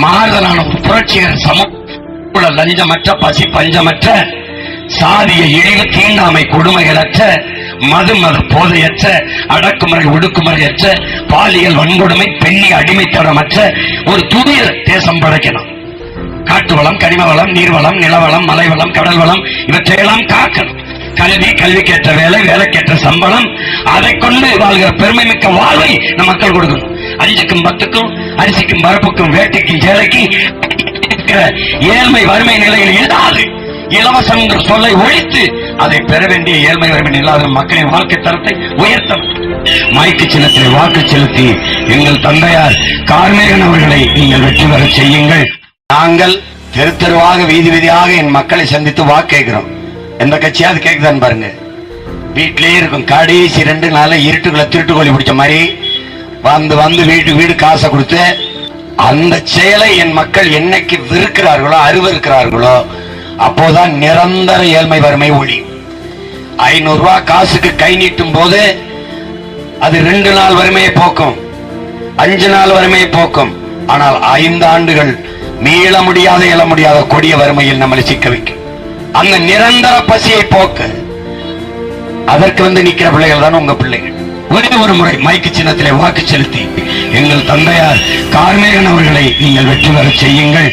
மாறுதலான புரட்சிகர சமூக லஞ்சமற்ற பசி பஞ்சமற்ற சாதிய இழிவு தீண்டாமை கொடுமைகளற்ற மது போதையற்ற அடக்குமுறை ஒடுக்குமுறையற்ற பாலியல் வன்கொடுமை பெண்ணி அடிமைத்தனமற்ற ஒரு தூய தேசம் படைக்கணும். காட்டு வளம், கனிம வளம், நீர்வளம், நிலவளம், மலை வளம், கடல் வளம் இவற்றையெல்லாம் காக்கணும். கல்வி, கல்விக்கேற்ற வேலை, வேலைக்கேற்ற சம்பளம், அதை கொண்டு வாழ்கிற பெருமை மிக்க வாழ்வை நம் மக்கள் கொடுக்கணும். 5க்கும் 10க்கும் அரிசிக்கும் பருப்புக்கும் வேட்டைக்கும் சேலைக்கும் ஏழ்மை வறுமை நிலையில் இல்லாது இலவசம் என்ற சொல்லை ஒழித்து அதை பெற வேண்டிய ஏழ்மை வறுமை இல்லாத மக்களின் வாழ்க்கை தரத்தை உயர்த்தணும். மைக்கு சின்னத்திலே வாக்கு செலுத்தி எங்கள் தந்தையார் கார்மேகன் அவர்களை நீங்கள் வெற்றி பெற செய்யுங்கள். நாங்கள் தெரு தெருவாக வீதி வீதியாக என் மக்களை சந்தித்து வாக்கு கேட்கிறோம். எந்த கட்சியாவது கேட்குதான்னு பாருங்க. வீட்டிலேயே இருக்கும். கடைசி 2 நாள் இருட்டுக்குள்ள திருட்டுக்கோழி பிடிச்ச மாதிரி வந்து வந்து வீட்டுக்கு வீடு காசை கொடுத்து அந்த செயலை என் மக்கள் என்னைக்கு வெறுக்கிறார்களோ அருவருக்கிறார்களோ அப்போதான் நிரந்தர ஏழ்மை வறுமை ஒளி. 500 ரூபாய் காசுக்கு கை நீட்டும் போது அது 2 நாள் வறுமையை போக்கும், 5 நாள் வறுமையை போக்கும். ஆனால் 5 ஆண்டுகள் மீள முடியாத இயல முடியாத கொடிய வறுமையில் நம்மளை சிக்க வைக்கும். அந்த நிரந்தர பசியை போக்க அதற்கு நிக்கிற பிள்ளைகள் தான் உங்க பிள்ளைகள். ஒரே ஒரு முறை மைக்கு சின்னத்திலே வாக்கு செலுத்தி எங்கள் தந்தையார் கார்மேகன் அவர்களை நீங்கள் வெற்றி பெற செய்யுங்கள்.